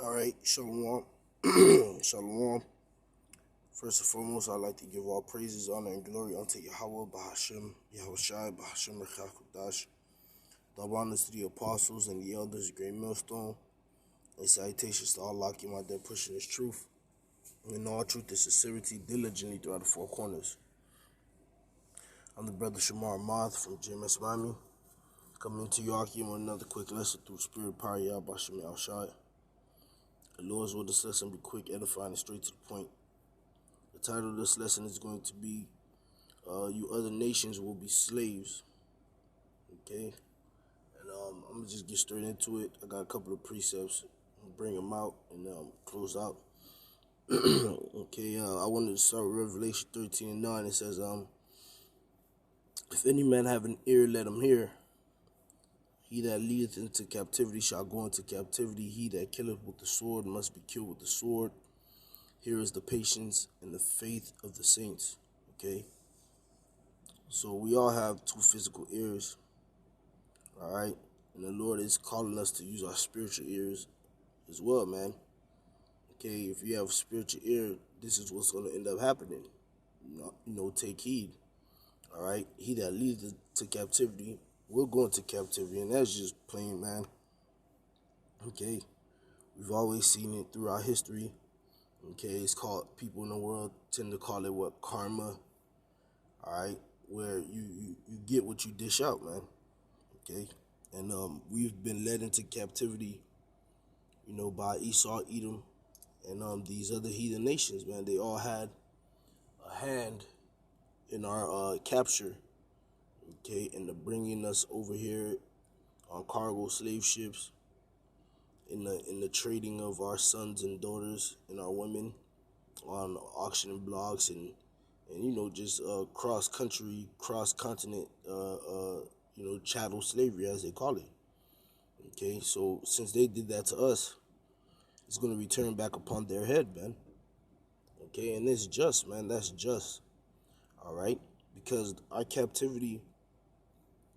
All right, Shalom. Shalom. First and foremost, I'd like to give all praises, honor, and glory unto Yahweh, Bahashem, Yahushai, Bahashem, Rechakudash. Double honors to the apostles and the elders, great millstone. And salutations to all Lakim out there pushing His truth. And all truth and sincerity diligently throughout the four corners. I'm the brother Shamar Moth from GMS Miami. Coming to you, Akim, with another quick lesson through Spirit Power, Yah, Bahashem, Yahushai. The Lord's will this lesson be quick, edifying, and straight to the point. The title of this lesson is going to be, You Other Nations Will Be Slaves. Okay? And I'm going to just get straight into it. I got a couple of precepts. I'm going to bring them out and close out. Okay, I wanted to start with Revelation 13:9. It says, If any man have an ear, let him hear. He that leadeth into captivity shall go into captivity. He that killeth with the sword must be killed with the sword. Here is the patience and the faith of the saints. Okay? So we all have two physical ears. Alright? And the Lord is calling us to use our spiritual ears as well, man. Okay, if you have a spiritual ear, this is what's going to end up happening. Take heed. Alright? He that leads to captivity will go into captivity, and that's just plain, man. Okay? We've always seen it throughout history. Okay, it's called, people in the world tend to call it what? Karma. Alright? Where you get what you dish out, man. Okay? And we've been led into captivity, by Esau, Edom, and these other heathen nations, man. They all had a hand in our capture, okay, and the bringing us over here on cargo slave ships, in the trading of our sons and daughters and our women on auction blocks and just cross-country, cross-continent, chattel slavery, as they call it. Okay, so since they did that to us, it's going to return back upon their head, man. Okay, and it's just, man, that's just. All right, because our captivity,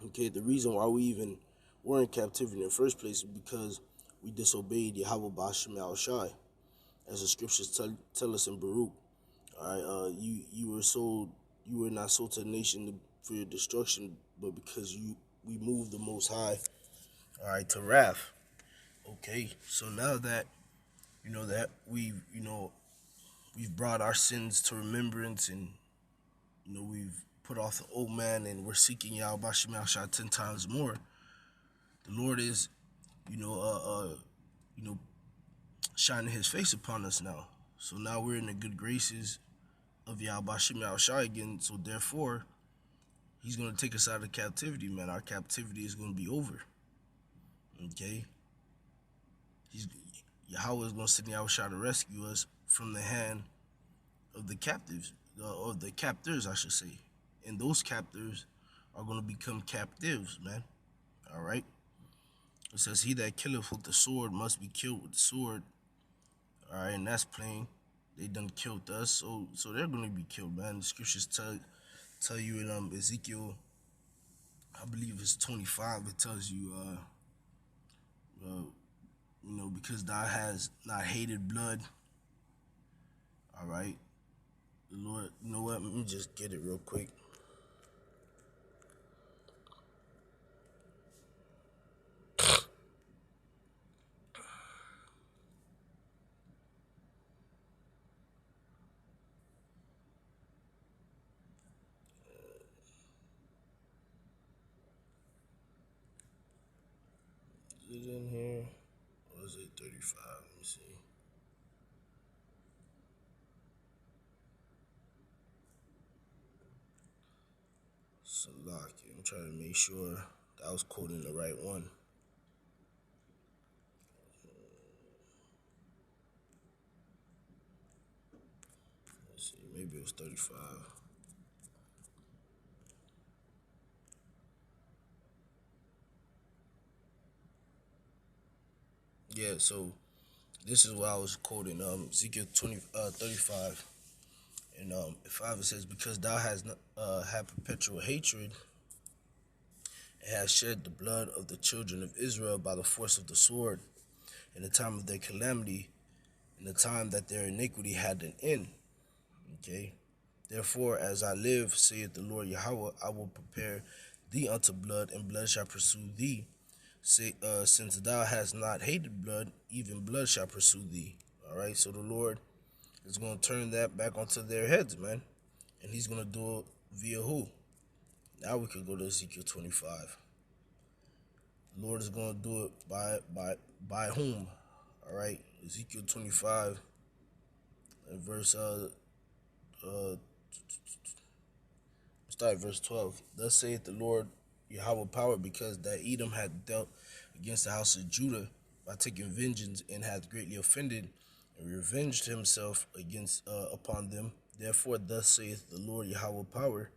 okay, the reason why we even were in captivity in the first place is because we disobeyed Yahweh Ba'ashem Yahushai, as the scriptures tell us in Baruch. All right, you were not sold to the nation for your destruction, but because we moved the Most High, all right, to wrath. Okay, so now that that we've brought our sins to remembrance, and we've put off the old man, and we're seeking Yahweh Ba'ashem Yahushai 10 times more. The Lord is, shining His face upon us now. So now we're in the good graces of Yahweh Ba'ashem Yahushai again. So therefore, He's going to take us out of captivity, man. Our captivity is going to be over. Okay? Yahweh is going to send Yahushua to rescue us from the hand of the captives, or the captors, I should say. And those captors are going to become captives, man. All right? It says, he that killeth with the sword must be killed with the sword. All right, and that's plain. They done killed us, so they're going to be killed, man. The scriptures tell you in Ezekiel, I believe it's 25, it tells you, because thou has not hated blood. All right, the Lord, you know what? Let me just get it real quick. Is it in here? Or is it 35? Let me see. Salaki. I'm trying to make sure that I was quoting the right one. Let's see. Maybe it was 35. Yeah, so this is what I was quoting, Ezekiel 35. And 5, it says, because thou hast had perpetual hatred, and hast shed the blood of the children of Israel by the force of the sword, in the time of their calamity, in the time that their iniquity had an end. Okay. Therefore, as I live, saith the Lord Yahweh, I will prepare thee unto blood, and blood shall pursue thee. Since thou hast not hated blood, even blood shall pursue thee. All right. So the Lord is going to turn that back onto their heads, man, and He's going to do it via who? Now we could go to Ezekiel 25. The Lord is going to do it by whom? All right. Ezekiel 25, and start at verse 12. Thus saith the Lord Yahweh power, because that Edom hath dealt against the house of Judah by taking vengeance, and hath greatly offended and revenged himself against upon them. Therefore, thus saith the Lord Yahweh power,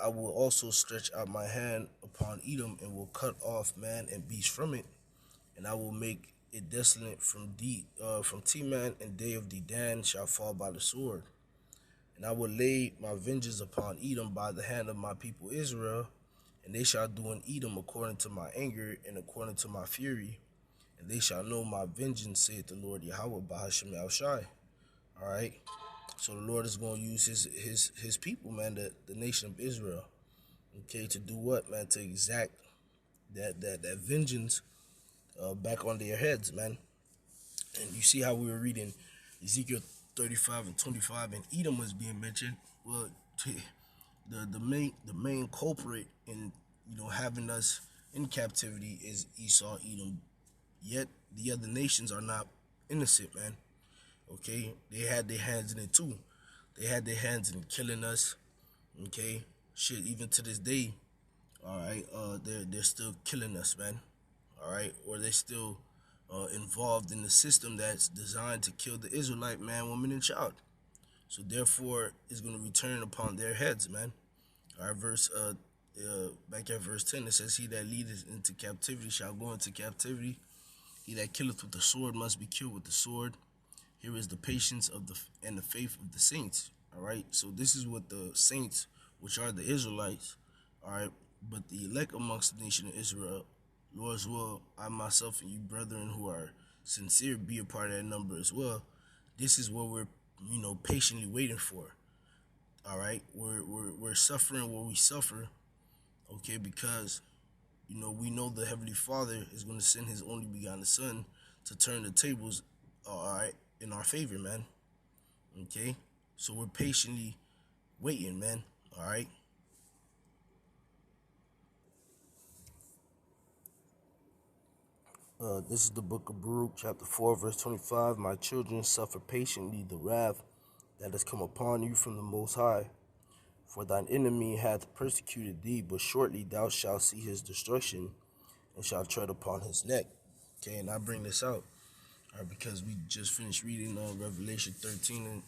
I will also stretch out my hand upon Edom, and will cut off man and beast from it, and I will make it desolate from Teman, and day of Dedan shall fall by the sword. And I will lay my vengeance upon Edom by the hand of my people Israel, and they shall do in Edom according to my anger and according to my fury, and they shall know my vengeance, saith the Lord Yahweh Bahashem Yahushai. All right. So the Lord is going to use his people, man, the nation of Israel, okay, to do what, man? To exact that vengeance back on their heads, man. And you see how we were reading Ezekiel 35 and 25, and Edom was being mentioned. Well, the main culprit in having us in captivity is Esau, Edom. Yet the other nations are not innocent, man. Okay, they had their hands in it too. They had their hands in killing us. Okay, shit. Even to this day, all right. They're still killing us, man. All right, or they still involved in the system that's designed to kill the Israelite man, woman, and child. So therefore, it's going to return upon their heads, man. All right, back at verse 10, it says, "He that leadeth into captivity shall go into captivity. He that killeth with the sword must be killed with the sword. Here is the patience of the faith of the saints." All right, so this is what the saints, which are the Israelites, all right, but the elect amongst the nation of Israel, Lord's will, I myself and you brethren who are sincere be a part of that number as well. This is what we're patiently waiting for. All right, we're suffering what we suffer, okay, because we know the Heavenly Father is going to send His only begotten Son to turn the tables, all right, in our favor, man. Okay, so we're patiently waiting, man. All right. This is the book of Baruch, chapter 4, verse 25. My children, suffer patiently the wrath that has come upon you from the Most High. For thine enemy hath persecuted thee, but shortly thou shalt see his destruction, and shalt tread upon his neck. Okay, and I bring this out because we just finished reading Revelation 13 and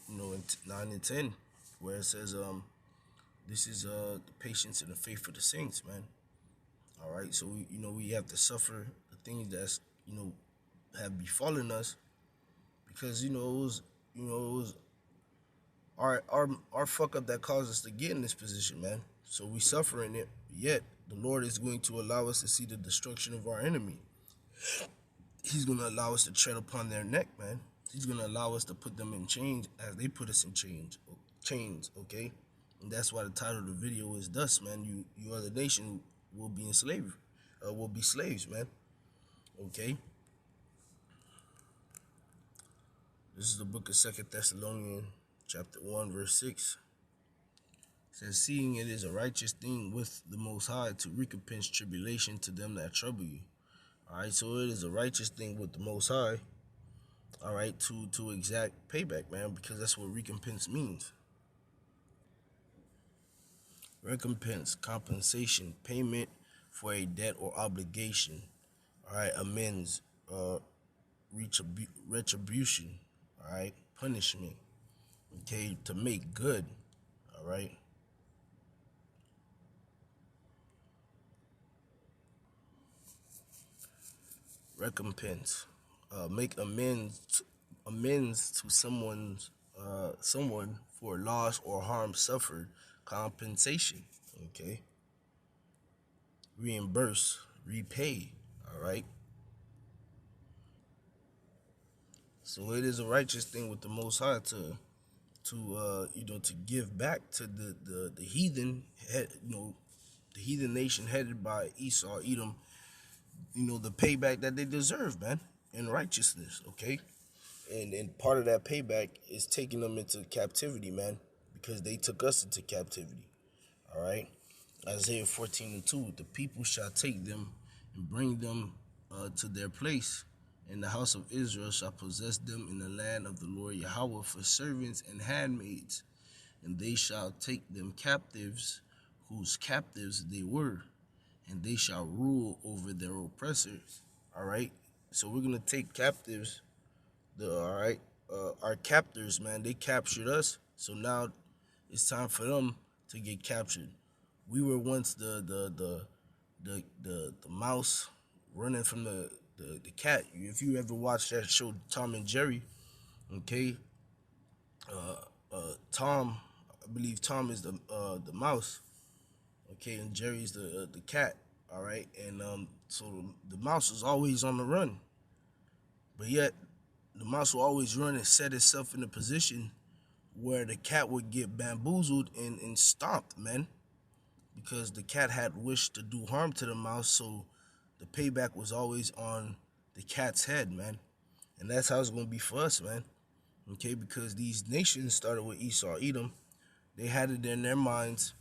9 and 10, where it says this is the patience and the faith of the saints, man. All right, so we have to suffer the things that's have befallen us, because it was our fuck up that caused us to get in this position, man. So we suffering it, yet the Lord is going to allow us to see the destruction of our enemy. He's going to allow us to tread upon their neck, man. He's going to allow us to put them in chains as they put us in chains, okay? And that's why the title of the video is thus, man, you other nation will be enslaved, will be slaves, man. Okay? This is the book of 2 Thessalonians, chapter 1, verse 6. It says, "Seeing it is a righteous thing with the Most High to recompense tribulation to them that trouble you." All right, so it is a righteous thing with the Most High, all right, to exact payback, man, because that's what recompense means. Recompense, compensation, payment for a debt or obligation, all right, amends, retribution, all right, punishment, okay, to make good, all right. Recompense, make amends to someone for loss or harm suffered. Compensation, okay. Reimburse, repay, all right. So it is a righteous thing with the Most High to give back to the heathen head, the heathen nation headed by Esau, Edom, the payback that they deserve, man, in righteousness, okay? And part of that payback is taking them into captivity, man, because they took us into captivity. All right. Isaiah 14:2, the people shall take them and bring them to their place, and the house of Israel shall possess them in the land of the Lord Yahweh for servants and handmaids, and they shall take them captives, whose captives they were, and they shall rule over their oppressors. All right. So we're gonna take captives. Our captors, man, they captured us. So now it's time for them to get captured. We were once the mouse running from the cat. If you ever watched that show Tom and Jerry, okay, Tom, I believe Tom is the mouse, okay, and Jerry's the cat. All right, and so the mouse is always on the run, but yet the mouse will always run and set itself in a position where the cat would get bamboozled and stomped, man, because the cat had wished to do harm to the mouse, so the payback was always on the cat's head, man. And that's how it's going to be for us, man, okay, because these nations started with Esau, Edom. They had it in their minds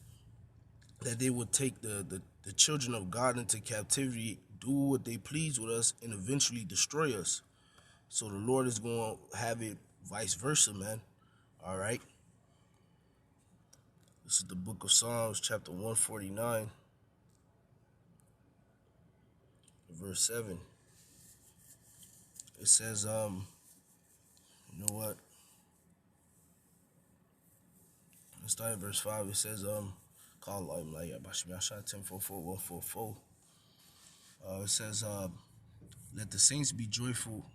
that they would take the children of God into captivity, do what they please with us, and eventually destroy us. So the Lord is going to have it vice versa, man. All right. This is the book of Psalms, chapter 149, verse 7. It says, you know what? Let's start at verse 5. It says, call like 10:44, it says, let the saints be joyful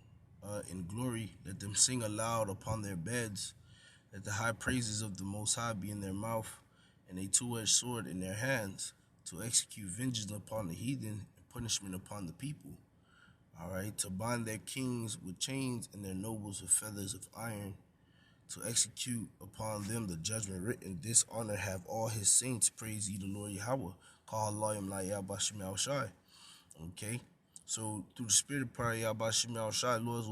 in glory. Let them sing aloud upon their beds. Let the high praises of the Most High be in their mouth, and a two-edged sword in their hands, to execute vengeance upon the heathen and punishment upon the people. All right, to bind their kings with chains and their nobles with feathers of iron, to execute upon them the judgment written. This honor have all his saints. Praise ye the Lord Yahweh. Call Layam Layah Bashim Al Shai. Okay, so through the spirit of prayer, Yahbashim Al Shai, Lord's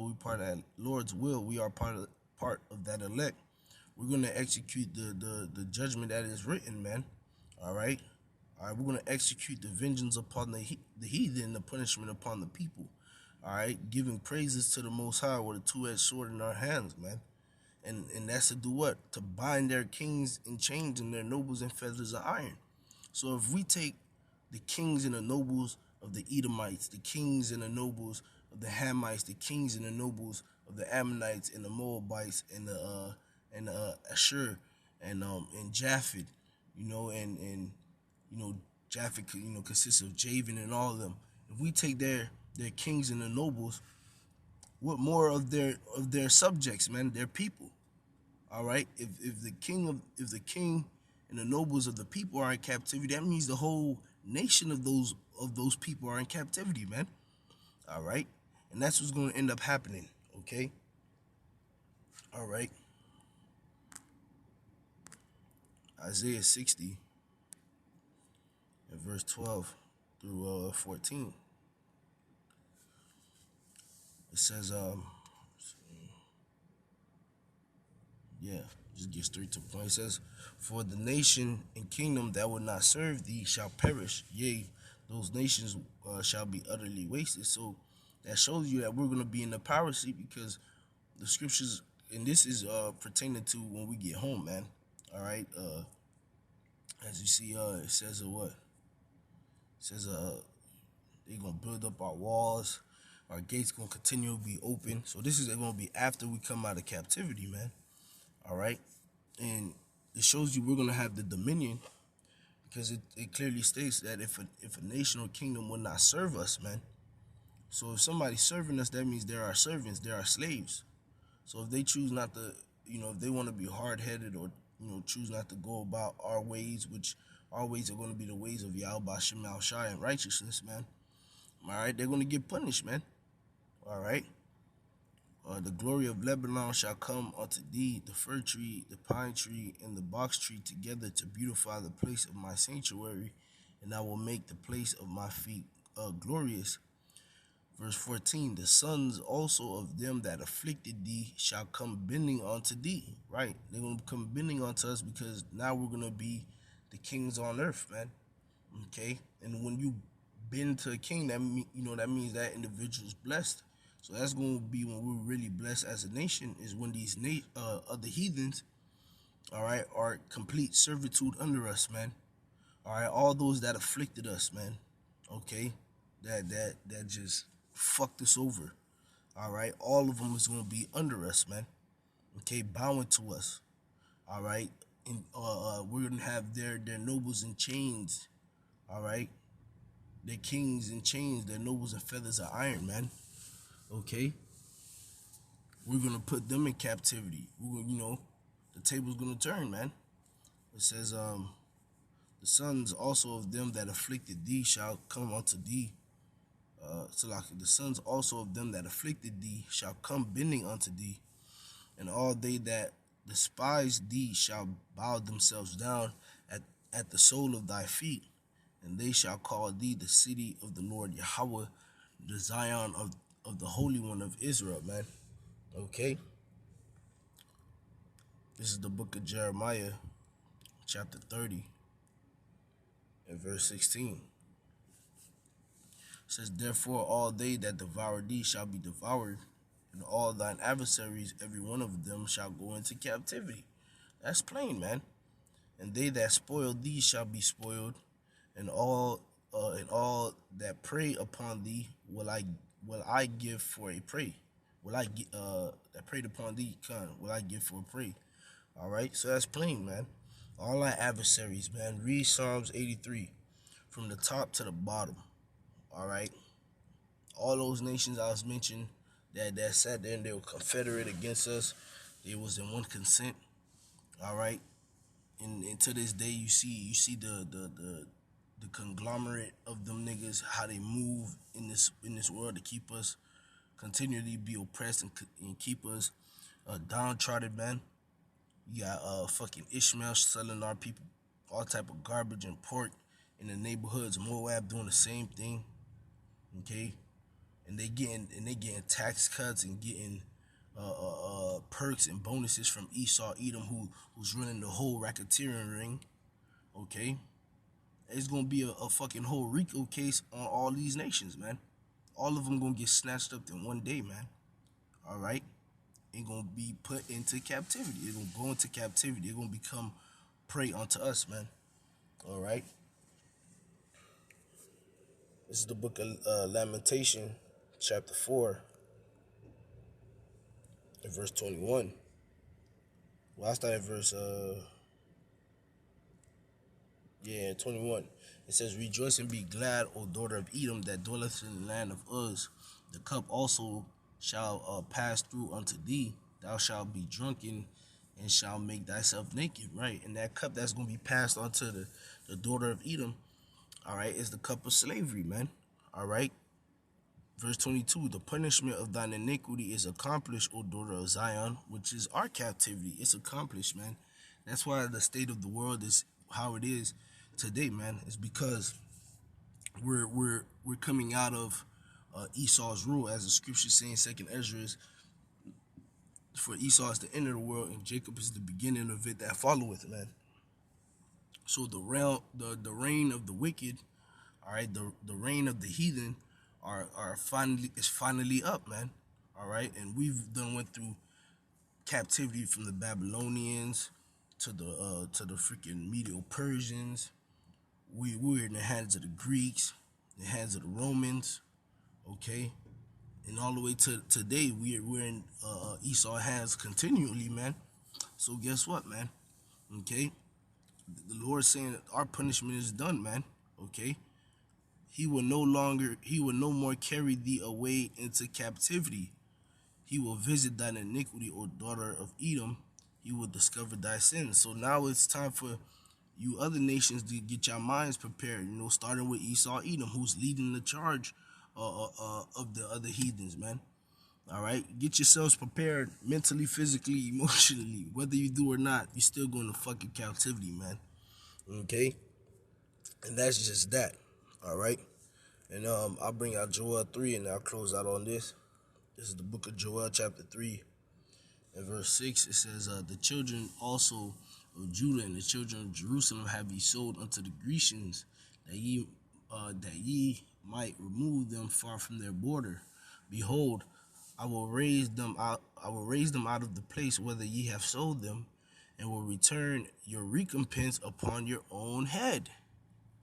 will, we are part of that elect. We're gonna execute the judgment that is written, man. All right, we're gonna execute the vengeance upon the heathen, the punishment upon the people. All right, giving praises to the Most High with a two-edged sword in our hands, man. And that's to do what? To bind their kings in chains and their nobles in feathers of iron. So if we take the kings and the nobles of the Edomites, the kings and the nobles of the Hamites, the kings and the nobles of the Ammonites and the Moabites and the Ashur and Japheth, and Japheth, consists of Javan and all of them. If we take their kings and the nobles, what more of their subjects, man, their people? All right, if the king and the nobles of the people are in captivity, that means the whole nation of those people are in captivity, man. All right, and that's what's going to end up happening. Okay. All right. Isaiah 60, verse 12 through 14. It says, just get straight to the point. It says, for the nation and kingdom that will not serve thee shall perish. Yea, those nations shall be utterly wasted. So that shows you that we're going to be in the power seat, because the scriptures, and this is pertaining to when we get home, man. All right. As you see, it says what? It says they're going to build up our walls. Our gates going to continue to be open. So this is going to be after we come out of captivity, man. All right. And it shows you we're going to have the dominion, because it clearly states that if a nation or kingdom will not serve us, man. So if somebody's serving us, that means they're our servants, they're our slaves. So if they choose not to, if they want to be hard-headed, or, choose not to go about our ways, which our ways are going to be the ways of Yahweh Shem Al Shai and righteousness, man. All right, they're going to get punished, man. All right. The glory of Lebanon shall come unto thee, the fir tree, the pine tree, and the box tree together to beautify the place of my sanctuary, and I will make the place of my feet glorious. Verse 14, the sons also of them that afflicted thee shall come bending unto thee. Right? They're going to come bending unto us because now we're going to be the kings on earth, man. Okay? And when you bend to a king, that that means that individual's blessed. So that's going to be when we're really blessed as a nation, is when these other heathens, all right, are complete servitude under us, man. All right, all those that afflicted us, man. Okay, that just fucked us over. All right, all of them is gonna be under us, man. Okay, bowing to us. All right, and we're gonna have their nobles in chains. All right, their kings in chains, their nobles in feathers of iron, man. Okay, we're gonna put them in captivity. We're gonna, the table's gonna turn, man. It says, the sons also of them that afflicted thee shall come unto thee. So like the sons also of them that afflicted thee shall come bending unto thee, and all they that despise thee shall bow themselves down at the sole of thy feet, and they shall call thee the city of the Lord Yahweh, the Zion of the Holy One of Israel, man. Okay? This is the book of Jeremiah, chapter 30, and verse 16. It says, therefore all they that devour thee shall be devoured, and all thine adversaries, every one of them, shall go into captivity. That's plain, man. And they that spoil thee shall be spoiled, and all that prey upon thee will I give for a prey. That preyed upon thee, will I give for a prey. All right, so that's plain, man. All our adversaries, man. Read Psalms 83 from the top to the bottom. All right, all those nations I was mentioning that sat there and they were confederate against us. They was in one consent. All right, and to this day you see the conglomerate of them niggas, how they move in this world to keep us continually be oppressed and keep us downtrodden, man. You got fucking Ishmael selling our people all type of garbage and pork in the neighborhoods. Moab doing the same thing. Okay, and they getting tax cuts and getting perks and bonuses from Esau Edom, who's running the whole racketeering ring. Okay, it's gonna be a fucking whole RICO case on all these nations, man. All of them gonna get snatched up in one day, man. All right, and gonna be put into captivity. They're gonna go into captivity. They're gonna become prey unto us, man. All right. This is the book of Lamentation, chapter 4, and verse 21. Well, I start at verse 21. It says, rejoice and be glad, O daughter of Edom, that dwelleth in the land of Uz. The cup also shall pass through unto thee. Thou shalt be drunken and shalt make thyself naked, right? And that cup that's going to be passed onto the daughter of Edom, all right, is the cup of slavery, man. All right. Verse 22, the punishment of thine iniquity is accomplished, O daughter of Zion, which is our captivity. It's accomplished, man. That's why the state of the world is how it is today, man. It's because we're coming out of Esau's rule, as the scripture saying, Second Ezra, for Esau is the end of the world, and Jacob is the beginning of it that followeth, man. So the reign of the wicked, all right, the reign of the heathen is finally up, man. All right, and we've went through captivity from the Babylonians to the freaking Medo-Persians. We're in the hands of the Greeks, the hands of the Romans, okay, and all the way to today we're in Esau's hands continually, man. So guess what, man? Okay, the Lord saying that our punishment is done, man. Okay, He will no more carry thee away into captivity. He will visit thine iniquity, O daughter of Edom. He will discover thy sins. So now it's time for you other nations to get your minds prepared, starting with Esau Edom, who's leading the charge of the other heathens, man. All right, get yourselves prepared mentally, physically, emotionally. Whether you do or not, you're still going to fucking captivity, man. Okay, and that's just that. All right, and I'll bring out Joel 3, and I'll close out on this. This is the book of Joel, chapter 3, and verse 6. It says, "The children also of Judah and the children of Jerusalem have ye sold unto the Grecians, that ye might remove them far from their border. Behold, I will raise them out. I will raise them out of the place whither ye have sold them, and will return your recompense upon your own head."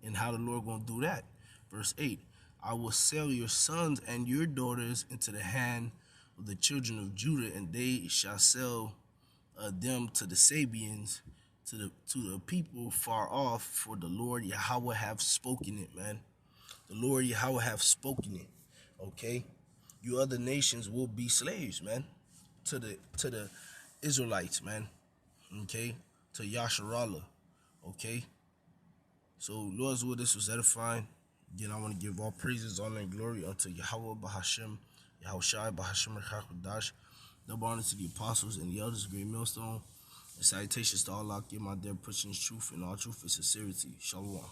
And how the Lord gonna do that? Verse 8: "I will sell your sons and your daughters into the hand of the children of Judah, and they shall sell them to the Sabians, to the people far off. For the Lord Yahweh have spoken it, man. The Lord Yahweh have spoken it. Okay, you other nations will be slaves, man, to the Israelites, man. Okay, to Yasharallah. Okay, so Lord's will, this was edifying. Again, I want to give all praises, honor, and glory unto Yahweh Bahashem, Yahushai Bahashem Rechakadash. Double honor to the apostles and the elders of Great Millstone. And salutations to all out, give my dear pushing truth and all truth and sincerity. Shalom.